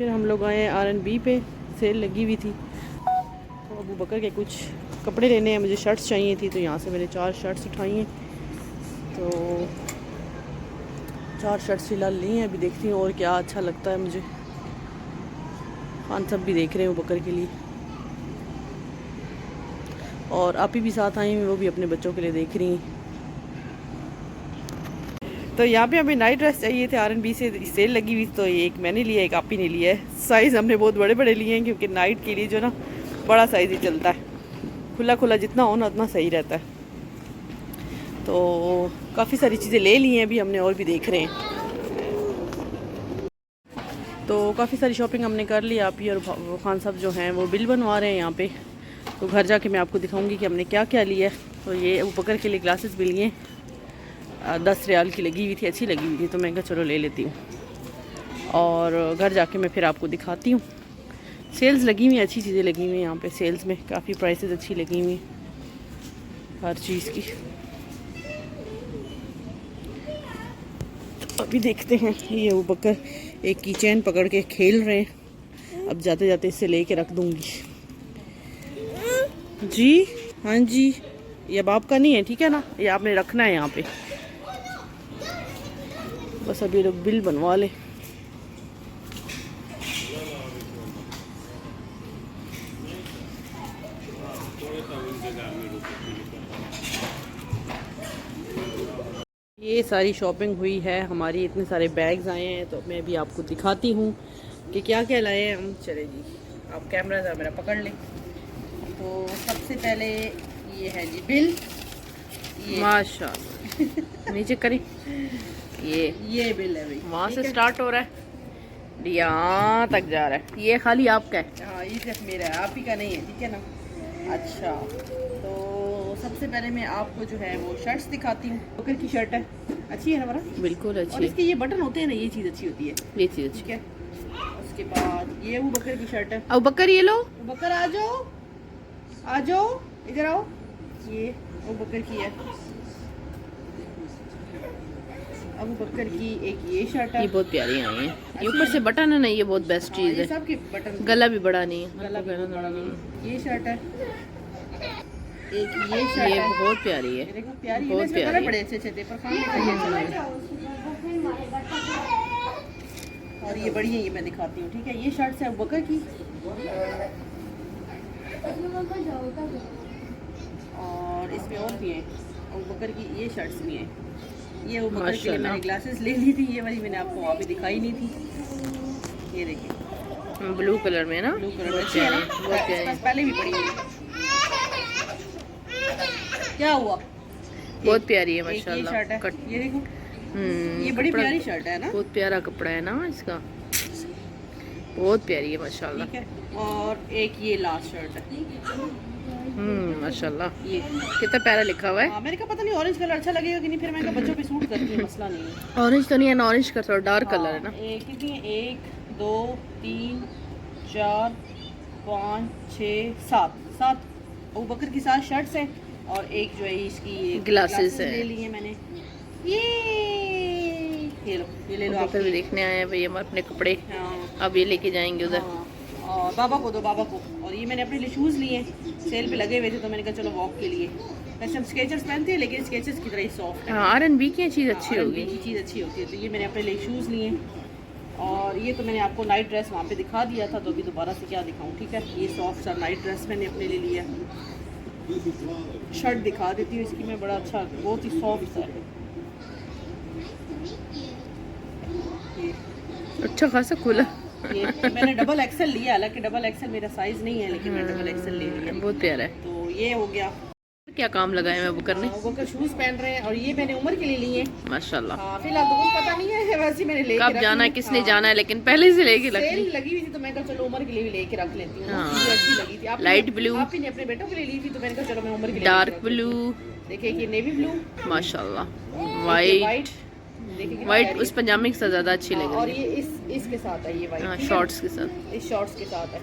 फिर हम लोग आए R&B पे, सेल लगी हुई थी तो अबू बकर के कुछ कपड़े लेने हैं, मुझे शर्ट्स चाहिए थी तो यहाँ से मैंने 4 शर्ट्स उठाई हैं। तो 4 शर्ट्स फ़िलहाल ली हैं, अभी देखती हूँ और क्या अच्छा लगता है मुझे। खान सब भी देख रहे हैं बकर के लिए, और आप ही भी साथ आई हैं, वो भी अपने बच्चों के लिए देख रही हैं। तो यहाँ पे हमें नाइट ड्रेस चाहिए थे, R&B से सेल लगी हुई, तो एक मैंने लिया, एक आप ही ने लिया है। साइज़ हमने बहुत बड़े बड़े लिए हैं क्योंकि नाइट के लिए जो ना बड़ा साइज़ ही चलता है, खुला खुला जितना हो ना उतना सही रहता है। तो काफ़ी सारी चीज़ें ले ली हैं, अभी हमने और भी देख रहे हैं। तो काफ़ी सारी शॉपिंग हमने कर ली। आप ही और खान साहब जो हैं वो बिल बनवा रहे हैं यहाँ पे, तो घर जाके मैं आपको दिखाऊंगी कि हमने क्या क्या लिया है। तो ये अबू बकर के लिए ग्लासेस भी लिए, 10 रियाल की लगी हुई थी, अच्छी लगी हुई थी, तो मैं कहा चलो ले लेती हूँ। और घर जाके मैं फिर आपको दिखाती हूँ। सेल्स लगी हुई हैं, अच्छी चीज़ें लगी हुई हैं यहाँ पे सेल्स में, काफ़ी प्राइसेस अच्छी लगी हुई हैं हर चीज़ की। तो अभी देखते हैं, ये अबू बकर एक की चैन पकड़ के खेल रहे हैं, अब जाते जाते इसे लेके रख दूँगी। जी हाँ जी, ये अब आपका नहीं है, ठीक है ना, ये आपने रखना है यहाँ पे। बस अभी लोग बिल बनवा ले। ये सारी शॉपिंग हुई है हमारी, इतने सारे बैग्स आए हैं, तो मैं भी आपको दिखाती हूँ कि क्या क्या लाए हैं हम। चले जी, आप कैमरा ज़रा मेरा पकड़ लें। तो सबसे पहले ये है जी बिल, ये माशाल्लाह नीचे करें, ये बिल है भाई, वहाँ से स्टार्ट हो रहा है, यहाँ तक जा रहा है। ये खाली आपका है? हाँ, ये सिर्फ मेरा है, आप ही का नहीं है, ठीक है ना। अच्छा, तो सबसे पहले मैं आपको जो है वो शर्ट्स दिखाती हूँ। बकर की शर्ट है, अच्छी है ना बरा? बिल्कुल अच्छी। और इसके ये बटन होते हैं ना, ये चीज़ अच्छी होती है, ये चीज़ अच्छी है। उसके बाद ये वो बकर की शर्ट है। अब बकर ये लो, बकर आ जाओ, आ जाओ इधर आओ, ये वो बकर की है। अबू बकर की एक ये शर्ट है, ये बहुत प्यारी आई है, ये ऊपर से बटन है ना, ये बहुत बेस्ट चीज़ है। सबके बटन, गला भी बड़ा नहीं है, गला भी बड़ा नहीं। ये शर्ट है, एक ये शर्ट, ये बहुत प्यारी है, देखो प्यारी है, बहुत प्यारी, बड़े अच्छे थे पर खाने का। और ये बड़ी है, ये मैं दिखाती हूँ, ठीक है। ये शर्ट है अबू बकर की, और इसमें और भी है अबू बकर की, ये शर्ट्स भी हैं। ये अबू बकर के लिए मैंने ग्लासेस ले ली थी, ये वाली मैंने आपको वहाँ भी दिखाई नहीं थी। ये देखिए ब्लू कलर में ना, ब्लू कलर में अच्छी है ना, बहुत प्यारी, पहले भी पड़ी है। क्या हुआ? बहुत प्यारी है माशाल्लाह। ये शर्ट है, ये देखो, ये बड़ी प्यारी शर्ट है ना, बहुत प्यारा कपड़ा है ना इसका, बहुत प्यारी है माशाल्लाह। ठीक है, और एक ये लास्ट शर्ट है, माशाल्लाह, ये कितना प्यारा लिखा हुआ है। मेरे को पता नहीं ऑरेंज कलर अच्छा लगेगा कि नहीं, फिर मैं बच्चों पे सूट करती है, मसला नहीं है। ऑरेंज तो नहीं है ना, ऑरेंज का थोड़ा डार्क कलर है ना। कितनी है? 1 2 3 4 5 6 7 अबू बकर की 7 शर्ट्स हैं, और एक जो है इसकी ग्लासेस ले लिए मैंने। ये लो, ये ले लो। आप भी देखने आए हैं भाई हम अपने कपड़े, अब ये लेके जाएंगे उधर। और बाबा को दो, बाबा को। और ये मैंने अपने लिए शूज़ लिए, सेल पे लगे हुए थे, तो मैंने कहा चलो वॉक के लिए। वैसे हम स्केचर्स पहनते हैं, लेकिन स्केचर्स की तरह ही सॉफ्ट है। R&B की चीज़ अच्छी होगी, चीज़ अच्छी होती है, तो ये मैंने अपने लिए शूज़ लिए। और ये तो मैंने आपको नाइट ड्रेस वहाँ पे दिखा दिया था, तो अभी दोबारा से क्या दिखाऊँ, ठीक है। ये सॉफ्ट सा नाइट ड्रेस मैंने अपने लिए लिया। शर्ट दिखा देती हूँ इसकी मैं, बड़ा अच्छा, बहुत ही सॉफ्ट सा है, अच्छा खासा खुला। ये मैंने डबल एक्सेल लिया, हालांकि डबल एक्सेल मेरा साइज नहीं है, लेकिन मैं डबल एक्सेल ले लिया, बहुत प्यारा है। तो ये हो गया। क्या काम लगाए हैं बकर ने? बकर शूज पहन रहे हैं, और ये मैंने उम्र के लिए लिए माशाल्लाह। फिलहाल तो कुछ पता नहीं है, वैसे मैंने लेके कब जाना है, किसने जाना है, लेकिन पहले से लेके लगी हुई थी, तो मैं कहा चलो उम्र के लिए भी लेके रख लेती हूँ। अच्छी लगी थी। लाइट ब्लू आप ही ने अपने बेटों के लिए ली थी, तो मैंने कहा चलो मैं उम्र के लिए। डार्क ब्लू, देखिए ये नेवी ब्लू माशाल्लाह, वाइट उस पजामे के साथ ज्यादा अच्छी लग रही है, और ये इसके साथ है, ये वाइट शॉर्ट्स के साथ, इस शॉर्ट्स के साथ है।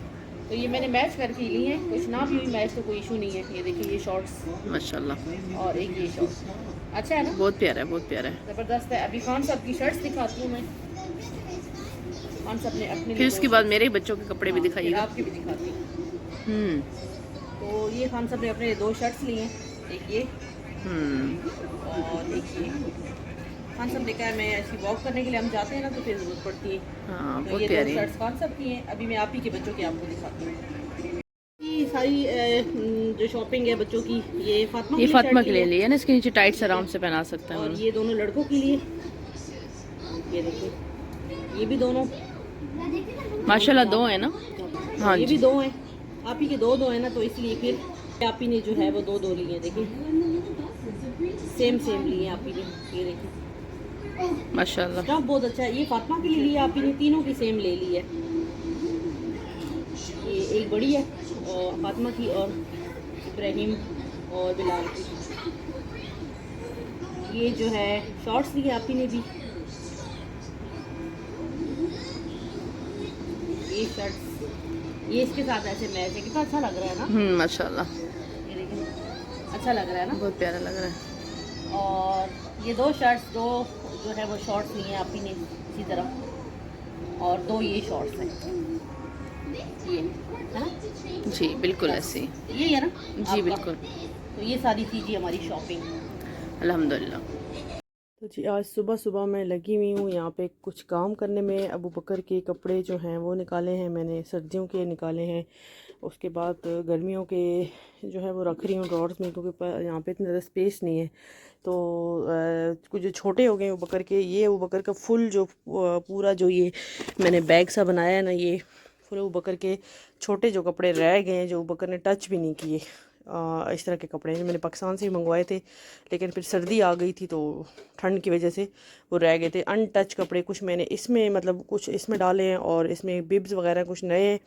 तो ये मैंने मैच करके ली है, कुछ ना भी हुई मैच तो कोई इशू नहीं है। ये देखिए ये शॉर्ट्स माशाल्लाह, और एक ये शॉर्ट्स अच्छा है ना, बहुत प्यारा है, बहुत प्यारा है, ज़बरदस्त है। अभी खान साहब की शर्ट्स दिखाती हूँ मैं खान साहब ने अपने फिर उसके बाद मेरे बच्चों के कपड़े भी दिखाइएगा। आपके भी दिखाती हूँ। तो ये खान साहब ने अपने 2 शर्ट्स लिए हैं, एक ये और एक ये। खान साहब ने कहा मैं ऐसी वॉक करने के लिए हम जाते हैं ना तो फिर ज़रूरत पड़ती है। हाँ, तो बहुत ये 2 प्यारे हैं। शर्ट्स खान साहब की हैं। अभी मैं आप ही के बच्चों की आपको दिखाती हूँ। ये सारी जो शॉपिंग है बच्चों की, ये फातिमा ये के लिए फातिमा शर्ट के ली लिए है, लिया ना, इसके नीचे टाइट्स ठीक है। आराम से पहना सकते हैं और हम। ये दोनों लड़कों के लिए, ये देखिए, ये भी दोनों माशाल्लाह 2 है ना। हाँ ये भी जी। 2 हैं। आप ही के 2 है ना, तो इसलिए फिर आप ही ने जो है वो 2 लिए हैं। देखिए सेम लिए हैं आप ही ने, ये देखिए माशाल्लाह। स्टफ बहुत अच्छा है। ये फातिमा के लिए लिया आप ही ने, तीनों की सेम ले ली है। ये एक बड़ी है और फातिमा की और इब्राहिम और बिलाल की। ये जो है शॉर्ट्स लिए आप ही ने भी, ये शर्ट्स, ये इसके साथ ऐसे मैच है। कितना अच्छा लग रहा है ना, माशाल्लाह, ये देखिए अच्छा लग रहा है ना। बहुत प्यारा लग रहा है। और ये 2 शर्ट्स, 2 जो है वो शॉर्ट्स लिए हैं आप ही ने इसी तरह, और 2 ये शॉर्ट्स हैं, ये है ना जी बिल्कुल बस, ऐसे ही। यही है ना जी आपका। बिल्कुल। तो ये सारी चीज़ें हमारी शॉपिंग। अल्हम्दुलिल्लाह। तो जी आज सुबह सुबह मैं लगी हुई हूँ यहाँ पे कुछ काम करने में। अबू बकर के कपड़े जो हैं वो निकाले हैं मैंने, सर्दियों के निकाले हैं। उसके बाद गर्मियों के जो है वो रख रही हूँ ड्रॉर्स में, क्योंकि यहाँ पे इतनी ज़्यादा स्पेस नहीं है। तो कुछ जो छोटे हो गए अबू बकर के, ये अबू बकर का फुल जो पूरा जो ये मैंने बैग सा बनाया है ना, ये फुल अबू बकर के छोटे जो कपड़े रह गए हैं, जो अबू बकर ने टच भी नहीं किए। इस तरह के कपड़े मैंने पाकिस्तान से ही मंगवाए थे, लेकिन फिर सर्दी आ गई थी तो ठंड की वजह से वो रह गए थे अनटच कपड़े। कुछ मैंने इसमें मतलब कुछ इसमें डाले हैं, और इसमें बिब्स वगैरह कुछ नए हैं,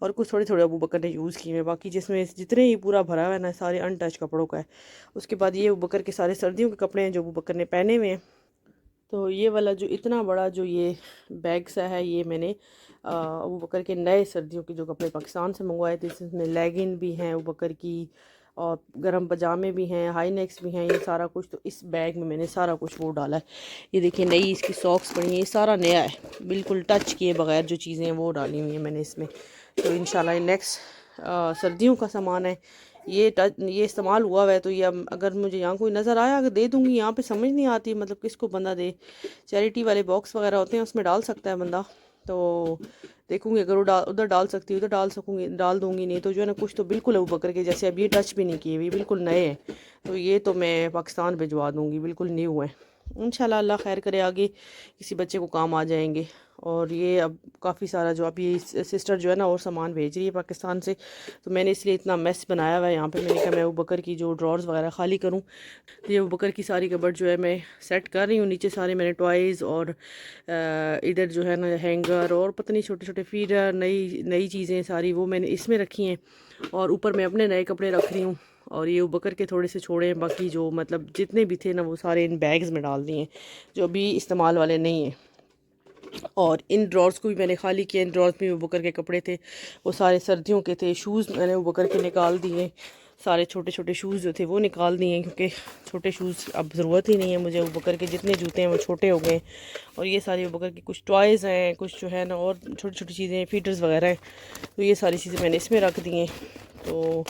और कुछ थोड़े थोड़े अबू बकर ने यूज़ किए हैं। बाकी जिसमें जितने ही पूरा भरा हुआ है ना, सारे अनटच कपड़ों का है। उसके बाद ये अबू बकर के सारे सर्दियों के कपड़े हैं जो अबू बकर ने पहने हुए हैं। तो ये वाला जो इतना बड़ा जो ये बैग सा है, ये मैंने अबू बकर के नए सर्दियों के जो कपड़े पाकिस्तान से मंगवाए थे। इसमें लेगिन भी हैं अबू बकर की, और गर्म पजामे भी हैं, हाई नेक्स भी हैं, ये सारा कुछ। तो इस बैग में मैंने सारा कुछ वो डाला है। ये देखिए नई इसकी सॉक्स पड़ी हैं, ये सारा नया है, बिल्कुल टच किए बगैर जो चीज़ें हैं वो डाली हुई हैं मैंने इसमें। तो इंशाल्लाह नेक्स्ट सर्दियों का सामान है, ये इस्तेमाल हुआ हुआ है। तो ये अगर मुझे यहाँ कोई नज़र आया अगर दे दूँगी। यहाँ पे समझ नहीं आती मतलब किसको बंदा दे। चैरिटी वाले बॉक्स वगैरह होते हैं, उसमें डाल सकता है बंदा। तो देखूँगी अगर वो उधर डाल सकती हूँ तो डाल दूँगी, नहीं तो जो है ना कुछ तो बिल्कुल अबू बकर के जैसे अब ये टच भी नहीं किए, ये बिल्कुल नए हैं। तो ये तो मैं पाकिस्तान भिजवा दूँगी, बिल्कुल न्यू है। इंशाल्लाह अल्लाह खैर करे, आगे किसी बच्चे को काम आ जाएंगे। और ये अब काफ़ी सारा जो अभी सिस्टर जो है ना और सामान भेज रही है पाकिस्तान से, तो मैंने इसलिए इतना मेस बनाया हुआ है यहाँ पे। मैंने कहा मैं अबू बकर की जो ड्रॉर्स वगैरह खाली करूँ। तो ये अबू बकर की सारी कबर्ड जो है मैं सेट कर रही हूँ। नीचे सारे मैंने टॉयज़ और इधर जो है ना हैंगर और पता नहीं छोटे छोटे फीडर, नई नई चीज़ें सारी वो मैंने इसमें रखी हैं। और ऊपर मैं अपने नए कपड़े रख रही हूँ। और ये अबू बकर के थोड़े से छोड़े हैं, बाकी जो मतलब जितने भी थे ना वो सारे इन बैग्स में डाल दिए हैं जो अभी इस्तेमाल वाले नहीं हैं। और इन ड्रॉर्स को भी मैंने खाली किया। इन ड्रॉर्स में अबू बकर के कपड़े थे, वो सारे सर्दियों के थे। शूज़ मैंने अबू बकर के निकाल दिए, सारे छोटे छोटे शूज़ जो थे वो निकाल दिए, क्योंकि छोटे शूज़ अब ज़रूरत ही नहीं है मुझे। अबू बकर के जितने जूते हैं वो छोटे हो गए। और ये सारी अबू बकर की कुछ टॉयज़ हैं, कुछ जो है ना और छोटी छोटी चीज़ें फीडर्स वगैरह हैं, तो ये सारी चीज़ें मैंने इसमें रख दी हैं। तो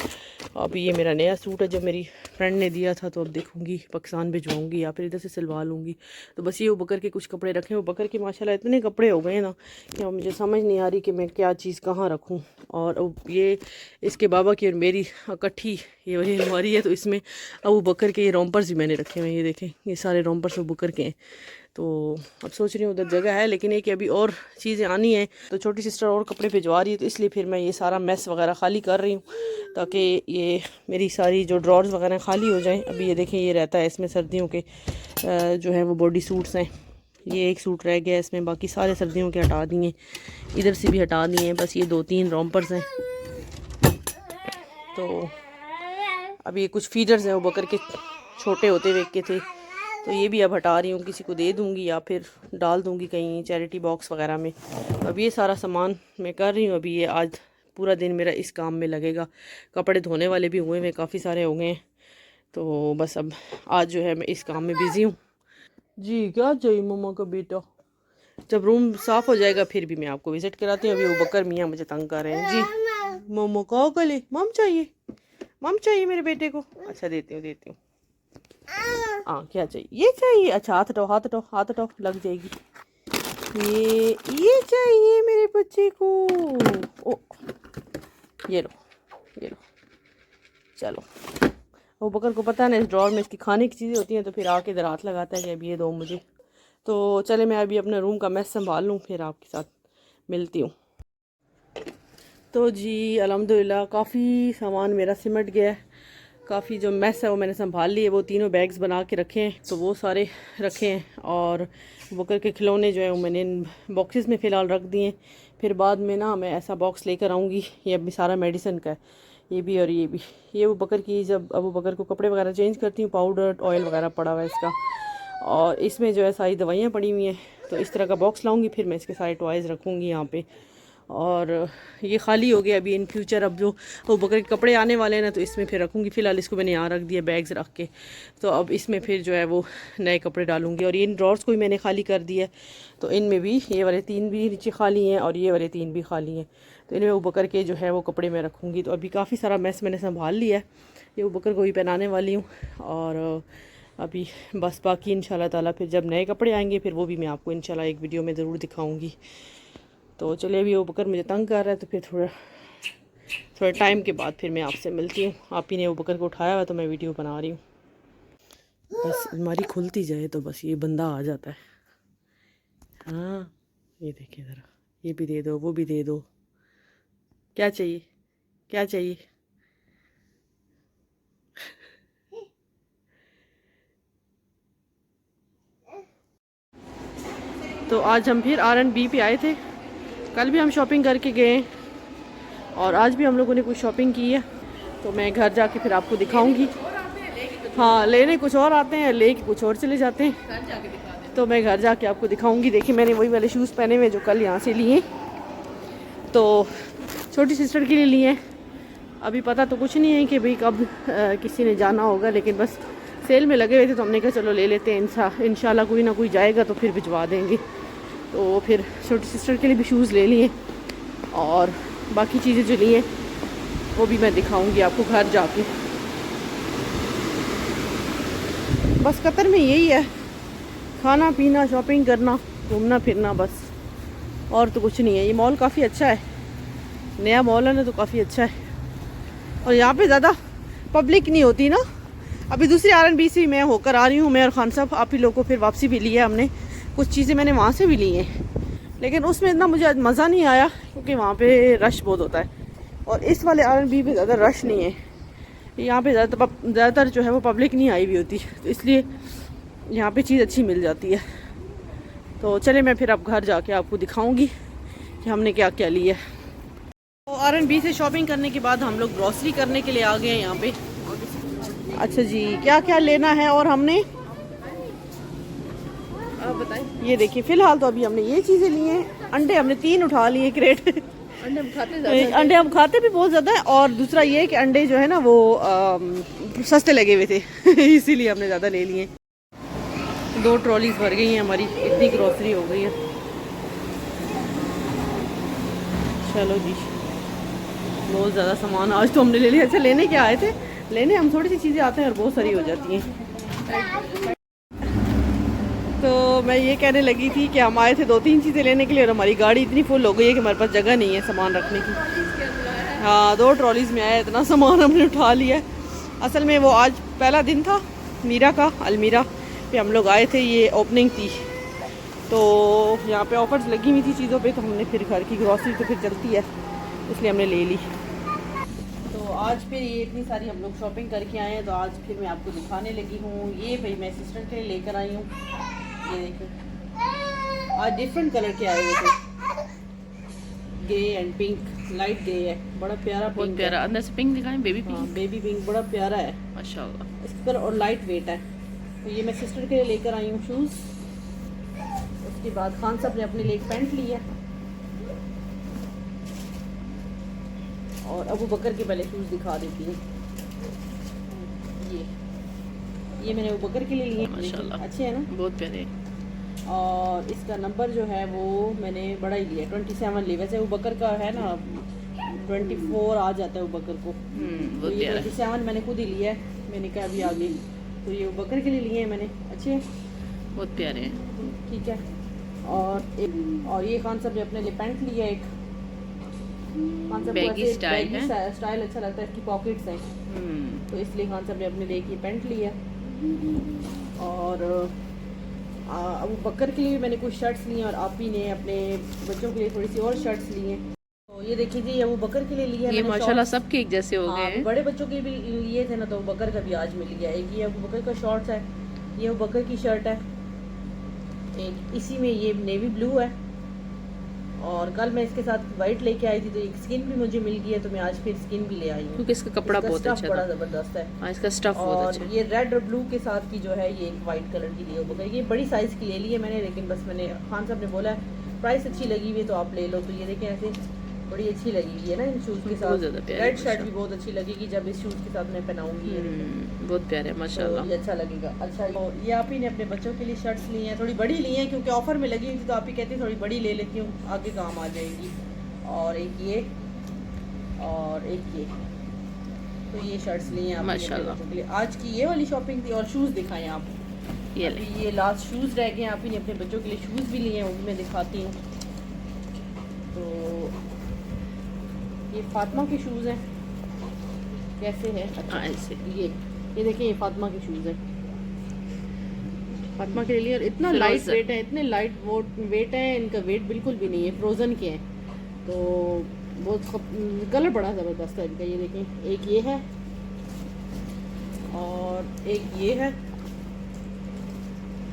अब ये मेरा नया सूट है, जब मेरी फ्रेंड ने दिया था, तो अब देखूंगी पाकिस्तान भिजवाऊंगी या फिर इधर से सिलवा लूँगी। तो बस ये बकर के कुछ कपड़े रखे। वो बकर के माशाल्लाह इतने कपड़े हो गए ना कि अब मुझे समझ नहीं आ रही कि मैं क्या चीज़ कहाँ रखूँ। और अब ये इसके बाबा की और मेरी इकट्ठी ये वाली अलमारी है, तो इसमें अबू बकर के ये रोम्पर्स भी मैंने रखे हुए हैं। ये देखें, ये सारे रोम्पर्स अबू बकर के हैं। तो अब सोच रही हूँ उधर जगह है, लेकिन एक अभी और चीज़ें आनी है, तो छोटी सिस्टर और कपड़े भिजवा रही है, तो इसलिए फिर मैं ये सारा मैस वगैरह खाली कर रही हूँ, ताकि ये मेरी सारी जो ड्रॉर्स वगैरह खाली हो जाएं। अभी ये देखें, ये रहता है इसमें सर्दियों के जो है वो बॉडी सूट्स हैं। ये एक सूट रह गया इसमें, बाकी सारे सर्दियों के हटा दिए, इधर से भी हटा दिए हैं। बस ये 2-3 रोम्पर्स हैं। तो अब ये कुछ फीडर्स हैं वो बकर के छोटे होते हुए के थे, तो ये भी अब हटा रही हूँ, किसी को दे दूँगी या फिर डाल दूँगी कहीं चैरिटी बॉक्स वगैरह में। तो अब ये सारा सामान मैं कर रही हूँ। अभी ये आज पूरा दिन मेरा इस काम में लगेगा। कपड़े धोने वाले भी हुए हैं, काफ़ी सारे हो गए हैं। तो बस अब आज जो है मैं इस काम में बिज़ी हूँ। जी क्या चाहिए मम्मा का बेटा? जब रूम साफ़ हो जाएगा फिर भी मैं आपको विज़िट कराती हूँ। अभी वो बकर मियाँ मुझे तंग कर रहे हैं जी। मोमो कहो गले मम चाहिए मेरे बेटे को। अच्छा देती हूँ। हाँ क्या चाहिए? ये चाहिए। अच्छा हाथ हटाओ लग जाएगी। ये चाहिए मेरे बच्चे को। ओ ये लो चलो। वो बकर को पता नहीं इस ड्रॉर में इसकी खाने की चीज़ें होती हैं, तो फिर आके इधर हाथ लगाता है कि अब ये दो मुझे। तो चले मैं अभी अपने रूम का मैस संभाल लूँ, फिर आपके साथ मिलती हूँ। तो जी अल्हम्दुलिल्लाह काफ़ी सामान मेरा सिमट गया है। काफ़ी जो मैस है वो मैंने संभाल ली है। वो तीनों बैग्स बना के रखे हैं, तो वो सारे रखे हैं। और बकर के खिलौने जो है वो मैंने इन बॉक्सेस में फ़िलहाल रख दिए हैं। फिर बाद में ना मैं ऐसा बॉक्स लेकर आऊँगी। ये अभी सारा मेडिसिन का है, ये भी और ये भी। ये वो बकर की जब अबू बकर को कपड़े वगैरह चेंज करती हूँ, पाउडर ऑयल वगैरह पड़ा हुआ है इसका, और इसमें जो है सारी दवाइयाँ पड़ी हुई हैं। तो इस तरह का बॉक्स लाऊंगी, फिर मैं इसके सारे टॉयज़ रखूँगी यहाँ पे। और ये खाली हो गया अभी। इन फ्यूचर अब जो वो बकर के कपड़े आने वाले हैं ना, तो इसमें फिर रखूँगी। फ़िलहाल इसको मैंने यहाँ रख दिया बैग्स रख के। तो अब इसमें फिर जो है वो नए कपड़े डालूँगी। और ये इन ड्रॉर्स को भी मैंने खाली कर दिया है, तो इनमें भी ये वाले 3 भी नीचे खाली हैं और ये वाले 3 भी खाली हैं। तो इनमें वो बकर के जो है वो कपड़े मैं रखूँगी। तो अभी काफ़ी सारा मैस मैंने संभाल लिया है। ये वो बकर को भी पहनाने वाली हूँ। और अभी बस बाकी इंशाल्लाह ताला फिर जब नए कपड़े आएंगे फिर वो भी मैं आपको इंशाल्लाह एक वीडियो में ज़रूर दिखाऊंगी। तो चलिए अभी वो बकर मुझे तंग कर रहा है, तो फिर थोड़ा टाइम के बाद फिर मैं आपसे मिलती हूँ। आप ही ने वो बकर को उठाया हुआ तो मैं वीडियो बना रही हूँ। बस अलमारी खुलती जाए तो बस ये बंदा आ जाता है। हाँ ये देखिए ज़रा, ये भी दे दो वो भी दे दो। क्या चाहिए? तो आज हम फिर R&B पे आए थे। कल भी हम शॉपिंग करके गए और आज भी हम लोगों ने कुछ शॉपिंग की है। तो मैं घर जाके फिर आपको दिखाऊंगी। हाँ लेने कुछ और आते हैं, लेके कुछ और चले जाते हैं। तो मैं घर जाके आपको दिखाऊंगी। देखिए मैंने वही वाले शूज़ पहने हुए जो कल यहाँ से लिए। तो छोटी सिस्टर के लिए लिए हैं। अभी पता तो कुछ नहीं है कि भाई कब किसी ने जाना होगा, लेकिन बस सेल में लगे हुए थे तो हमने कहा चलो ले लेते हैं। इंशाल्लाह कोई ना कोई जाएगा तो फिर भिजवा देंगे। तो फिर छोटी सिस्टर के लिए भी शूज़ ले लिए और बाकी चीज़ें जो लिए वो भी मैं दिखाऊंगी आपको घर जाके। बस कतर में यही है, खाना पीना, शॉपिंग करना, घूमना फिरना, बस और तो कुछ नहीं है। ये मॉल काफ़ी अच्छा है, नया मॉल है ना, तो काफ़ी अच्छा है। और यहाँ पे ज़्यादा पब्लिक नहीं होती ना। अभी दूसरी R&B से मैं होकर आ रही हूँ, मैं और खान साहब। आप ही लोगों को फिर वापसी भी ली है हमने। कुछ चीज़ें मैंने वहाँ से भी ली हैं, लेकिन उसमें इतना मुझे मज़ा नहीं आया क्योंकि वहाँ पे रश बहुत होता है। और इस वाले R&B पे ज़्यादा रश नहीं है। यहाँ पे ज़्यादातर जो है वो पब्लिक नहीं आई हुई होती, तो इसलिए यहाँ पे चीज़ अच्छी मिल जाती है। तो चले मैं फिर अब घर जाके आपको दिखाऊँगी कि हमने क्या क्या लिया है। तो R&B से शॉपिंग करने के बाद हम लोग ग्रॉसरी करने के लिए आ गए हैं यहाँ पे। अच्छा जी क्या क्या लेना है और हमने आप बताएं। ये देखिए फ़िलहाल तो अभी हमने ये चीज़ें ली हैं। अंडे हमने 3 उठा लिए क्रेट। अंडे हम खाते भी बहुत ज़्यादा है, और दूसरा ये कि अंडे जो है ना वो सस्ते लगे हुए थे इसीलिए हमने ज़्यादा ले लिए। 2 ट्रॉलीज भर गई हैं हमारी, इतनी ग्रॉसरी हो गई है। चलो जी बहुत ज़्यादा सामान आज तो हमने ले लिया। अच्छा लेने क्या आए थे? लेने हम थोड़ी सी चीज़ें आते हैं और बहुत सारी हो जाती हैं। तो मैं ये कहने लगी थी कि हम आए थे 2-3 चीज़ें लेने के लिए और हमारी गाड़ी इतनी फुल हो गई है कि हमारे पास जगह नहीं है सामान रखने की। हाँ 2 ट्रॉलीज़ में आया, इतना सामान हमने उठा लिया। असल में वो आज पहला दिन था मीरा का, अलमीरा पे हम लोग आए थे, ये ओपनिंग थी। तो यहाँ पे ऑफर्स लगी हुई थी चीज़ों पे, तो हमने फिर घर की ग्रॉसरी तो फिर चलती है इसलिए हमने ले ली। तो आज फिर ये इतनी सारी हम लोग शॉपिंग करके आए हैं, तो आज फिर मैं आपको दिखाने लगी हूँ। ये भाई मैं सिस्टर के लिए लेकर आई हूँ। ये देखिए आज डिफरेंट कलर के आए हुए थे, grey and pink, light grey है, बड़ा प्यारा, बहुत प्यारा। अंदर से पिंक दिखाएं, बेबी पिंक। हाँ बेबी पिंक बड़ा प्यारा है माशाल्लाह इस पर, और लाइट वेट है। तो ये मैं सिस्टर के लिए लेकर आई हूँ शूज़। उसके बाद खान साहब ने अपने लिए एक पैंट लिया, और अबू बकर के पहले शूज़ दिखा देती है। ये मैंने अबू बकर के लिए लिए, माशाल्लाह अच्छे हैं ना, बहुत प्यारे। और इसका नंबर जो है वो मैंने बड़ा ही लिया 27 लिया। वैसे वो बकर का है ना 24 आ जाता है वो बकर को, तो बहुत ये प्यारा 27 मैंने खुद ही लिया है। मैंने कहा अभी आगे तो ये वो बकर के लिए लिए हैं मैंने, अच्छे हैं, बहुत प्यारे हैं। ठीक है। और ये खान साहब ने अपने लिए पैंट लिया एक, खान साहब को बैगी ऐसे स्टाइल बैगी है। स्टाइल अच्छा लगता है, इसकी पॉकेट्स हैं तो इसलिए खान साहब ने अपने लिए एक ये पैंट लिया। और अबू बकर के लिए मैंने कुछ शर्ट्स ली हैं और आप ही ने अपने बच्चों के लिए थोड़ी सी और शर्ट्स ली हैं। तो ये देखिए जी, अबू बकर के लिए लिया ये मैंने माशाल्लाह shorts। सबके एक जैसे हो हाँ, गए अभी हैं। बड़े बच्चों के भी लिए थे ना, तो अबू बकर का भी आज मिल गया। एक ये अबू बकर का शॉर्ट्स है, ये अबू बकर की शर्ट है, एक इसी में ये नेवी ब्लू है। और कल मैं इसके साथ वाइट लेके आई थी तो एक स्किन भी मुझे मिल गई है, तो मैं आज फिर स्किन भी ले आई हूँ क्योंकि इसका कपड़ा इसका बहुत स्टफ अच्छा बड़ा था। ज़बरदस्त है। हाँ, इसका स्टफ बहुत और अच्छा है। ये रेड और ब्लू के साथ की जो है ये एक वाइट कलर की ली है, ये बड़ी साइज़ की ले ली है मैंने, लेकिन बस मैंने खान साहब ने बोला है प्राइस अच्छी लगी हुई है तो आप ले लो। तो ये देखें ऐसे बड़ी अच्छी लगी हुई है ना इन शूज़ के बहुत साथ। ज़्यादा प्यारी रेड शर्ट माशाल्लाह। भी बहुत अच्छी लगेगी जब इस शूज़ के साथ मैं पहनाऊंगी ये देखें। बहुत प्यारे हैं तो माशाल्लाह। ये अच्छा लगेगा। अच्छा, तो ये आप ही ने अपने बच्चों के लिए शर्ट्स ली हैं, थोड़ी बड़ी ली हैं क्योंकि ऑफर में लगी हुई थी, तो आप ही कहती थोड़ी बड़ी ले लेती हूँ आगे काम आ जाएंगी। और एक ये और एक ये, तो ये शर्ट्स ली हैं आप ही ने अपने माशाल्लाह। बच्चों के लिए। आज की ये वाली शॉपिंग थी। और शूज़ दिखाएं आप, ये अभी ले। ये लास्ट शूज़ रह गए हैं, आप ही ने अपने बच्चों के लिए शूज़ भी लिए हैं, वो भी मैं दिखाती हूँ। तो ये फातिमा के शूज़ हैं, कैसे हैं? अच्छा, हाँ, ऐसे ये देखिए, ये फातिमा के शूज़ हैं, फातिमा के लिए। और इतना लाइट Frozen। वेट है, इतने लाइट वेट है, इनका वेट बिल्कुल भी नहीं है, फ्रोज़न के हैं तो बहुत कलर बड़ा ज़बरदस्त है इनका। ये देखें, एक ये है और एक ये है,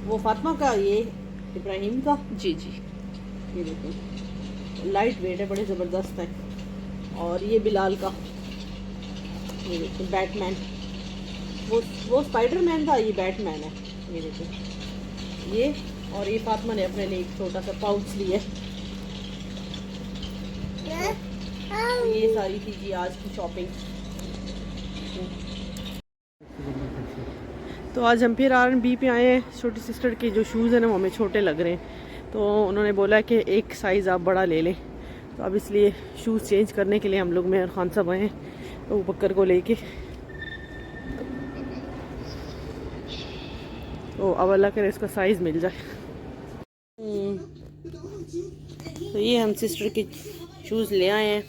वो फातिमा का, ये इब्राहिम का। जी जी। ये देखें, लाइट वेट है, बड़े ज़बरदस्त है। और ये बिलाल का, ये देखिए बैटमैन, वो स्पाइडरमैन था, ये बैटमैन है। ये देखिए ये, और ये फातिमा ने अपने लिए एक छोटा सा पाउच लिया। तो ये सारी थी जी आज की शॉपिंग। तो आज हम फिर R&B पे आए हैं। छोटी सिस्टर के जो शूज़ हैं ना वो हमें छोटे लग रहे हैं, तो उन्होंने बोला कि एक साइज़ आप बड़ा ले लें, तो अब इसलिए शूज़ चेंज करने के लिए हम लोग मैं और खान साहब आए हैं तो बकर को लेके। तो अब अल्लाह करे इसका साइज़ मिल जाए। तो ये हम सिस्टर के शूज़ ले आए हैं,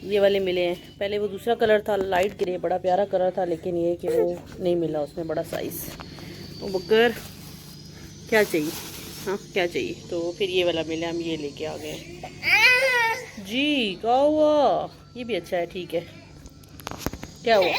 ये वाले मिले हैं। पहले वो दूसरा कलर था लाइट ग्रे, बड़ा प्यारा कलर था, लेकिन ये कि वो नहीं मिला उसमें बड़ा साइज़। तो बकर क्या चाहिए? हाँ, क्या चाहिए? तो फिर ये वाला मिला, हम ये लेके आ गए जी। क्या हुआ? ये भी अच्छा है, ठीक है। क्या हुआ?